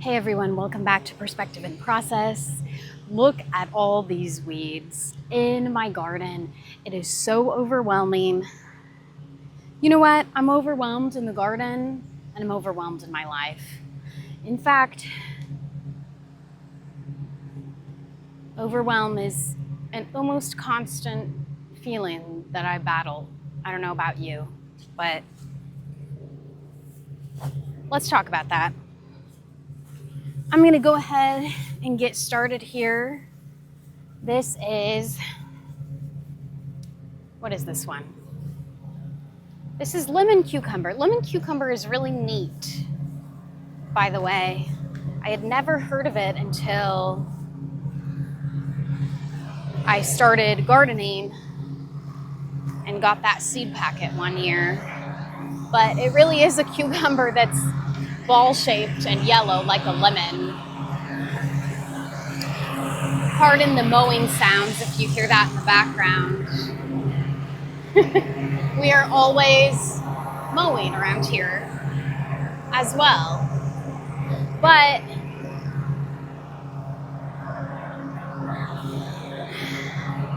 Hey everyone, welcome back to Perspective and Process. Look at all these weeds in my garden. It is so overwhelming. You know what? I'm overwhelmed in the garden and I'm overwhelmed in my life. In fact, overwhelm is an almost constant feeling that I battle. I don't know about you, but let's talk about that. I'm going to go ahead and get started here. This is, what is this one? This is lemon cucumber. Lemon cucumber is really neat, by the way. I had never heard of it until I started gardening and got that seed packet one year. But it really is a cucumber that's ball-shaped and yellow like a lemon. Pardon the mowing sounds if you hear that in the background. We are always mowing around here as well. But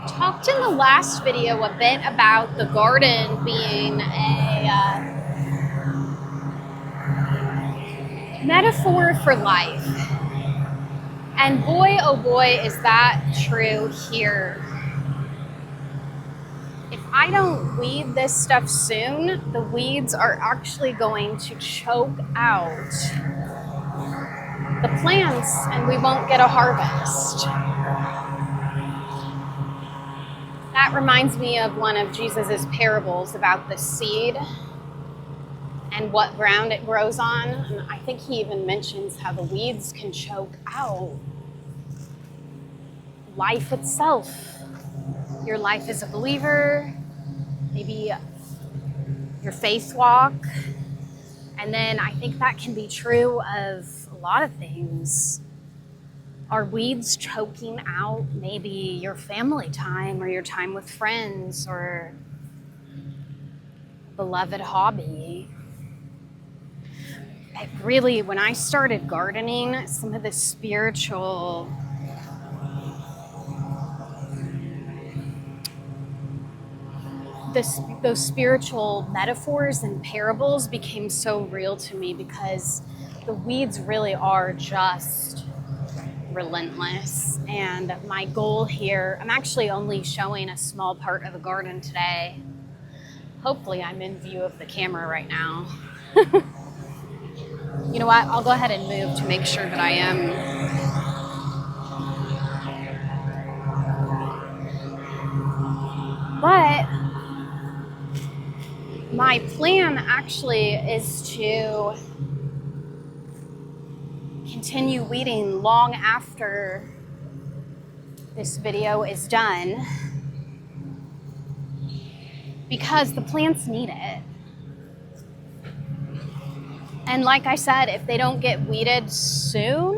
talked in the last video a bit about the garden being a metaphor for life. And boy, oh boy, is that true here. If I don't weed this stuff soon, the weeds are actually going to choke out the plants and we won't get a harvest. That reminds me of one of Jesus's parables about the seed and what ground it grows on. And I think he even mentions how the weeds can choke out life itself. Your life as a believer, maybe your faith walk. And then I think that can be true of a lot of things. Are weeds choking out maybe your family time or your time with friends or beloved hobby? It really, when I started gardening, some of the those spiritual metaphors and parables became so real to me because the weeds really are just relentless. And my goal here, I'm actually only showing a small part of the garden today. Hopefully I'm in view of the camera right now. You know what? I'll go ahead and move to make sure that I am. But my plan actually is to continue weeding long after this video is done because the plants need it. And like I said, if they don't get weeded soon,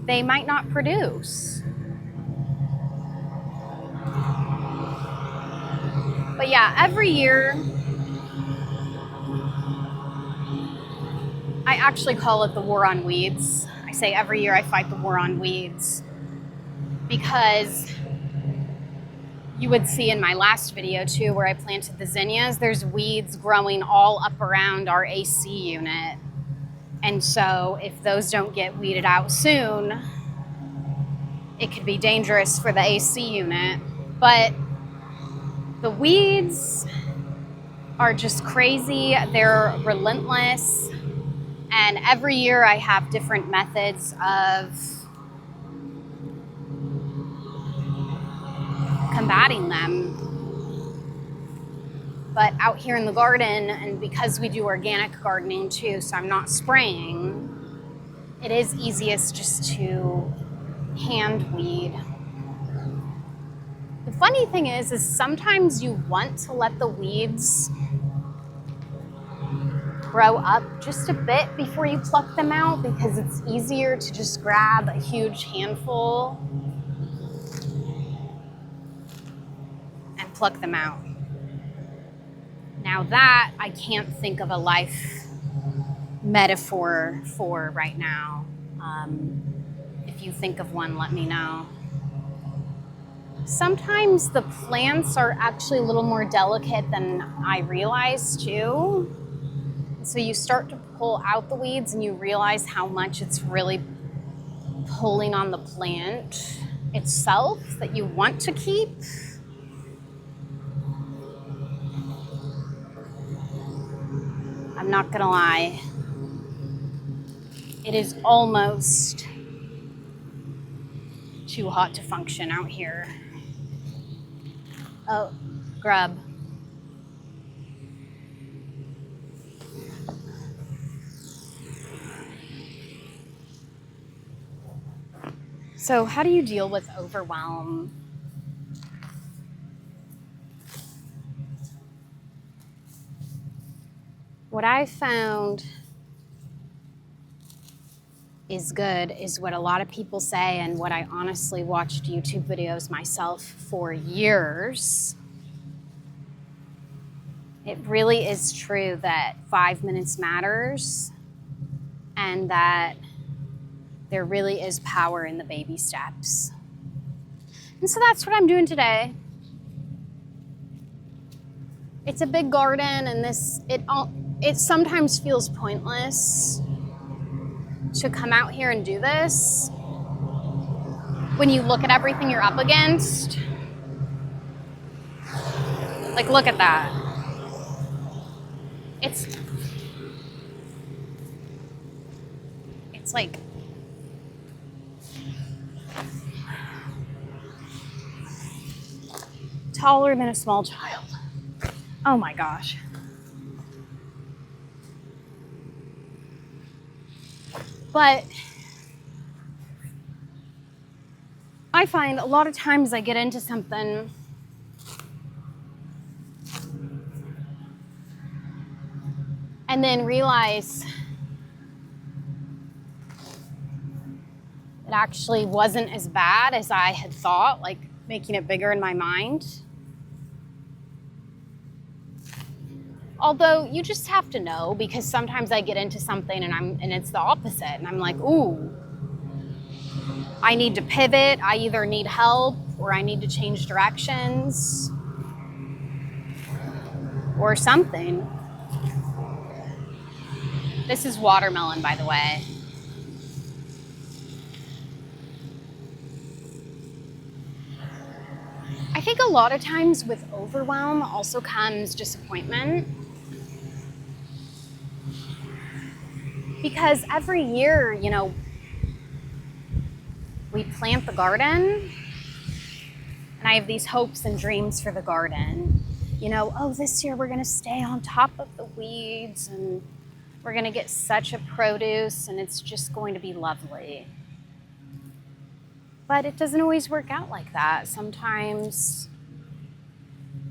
they might not produce. But yeah, every year, I actually call it the war on weeds. I say every year I fight the war on weeds because you would see in my last video too where I planted the zinnias, there's weeds growing all up around our AC unit. And so if those don't get weeded out soon, it could be dangerous for the AC unit. But the weeds are just crazy. They're relentless. And every year I have different methods of combating them. But out here in the garden, and because we do organic gardening too, so I'm not spraying, it is easiest just to hand weed. The funny thing is sometimes you want to let the weeds grow up just a bit before you pluck them out because it's easier to just grab a huge handful and pluck them out. Now that I can't think of a life metaphor for right now. If you think of one, let me know. Sometimes the plants are actually a little more delicate than I realized too. So you start to pull out the weeds and you realize how much it's really pulling on the plant itself that you want to keep. I'm not gonna lie, it is almost too hot to function out here. Oh, grub. So how do you deal with overwhelm? What I found is good is what a lot of people say, and what I honestly watched YouTube videos myself for years. It really is true that 5 minutes matters, and that there really is power in the baby steps. And so that's what I'm doing today. It's a big garden, and it sometimes feels pointless to come out here and do this when you look at everything you're up against. Like, look at that. It's like taller than a small child. Oh my gosh. But I find a lot of times I get into something and then realize it actually wasn't as bad as I had thought, like making it bigger in my mind. Although you just have to know, because sometimes I get into something and it's the opposite, and I'm like, ooh, I need to pivot. I either need help or I need to change directions or something. This is watermelon, by the way. I think a lot of times with overwhelm also comes disappointment. Because every year, we plant the garden, and I have these hopes and dreams for the garden. This year we're gonna stay on top of the weeds, and we're gonna get such a produce, and it's just going to be lovely. But it doesn't always work out like that. Sometimes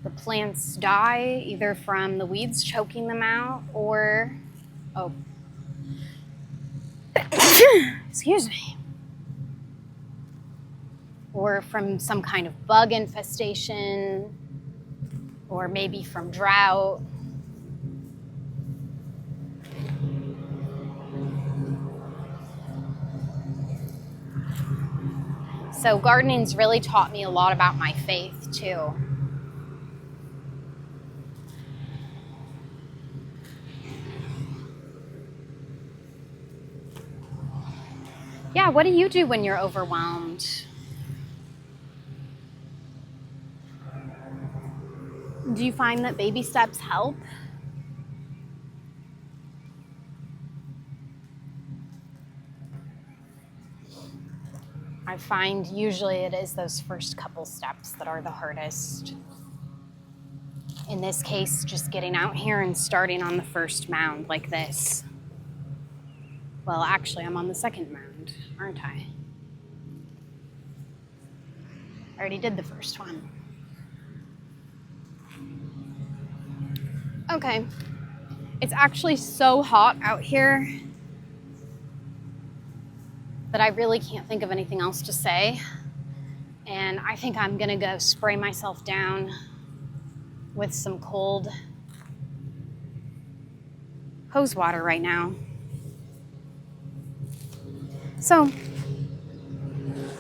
the plants die, either from the weeds choking them out or, excuse me, or from some kind of bug infestation, or maybe from drought. So gardening's really taught me a lot about my faith too. Yeah, what do you do when you're overwhelmed? Do you find that baby steps help? I find usually it is those first couple steps that are the hardest. In this case, just getting out here and starting on the first mound like this. Well, actually, I'm on the second mound, aren't I? I already did the first one. Okay. It's actually so hot out here that I really can't think of anything else to say. And I think I'm gonna go spray myself down with some cold hose water right now. So,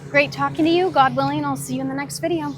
great talking to you. God willing, I'll see you in the next video.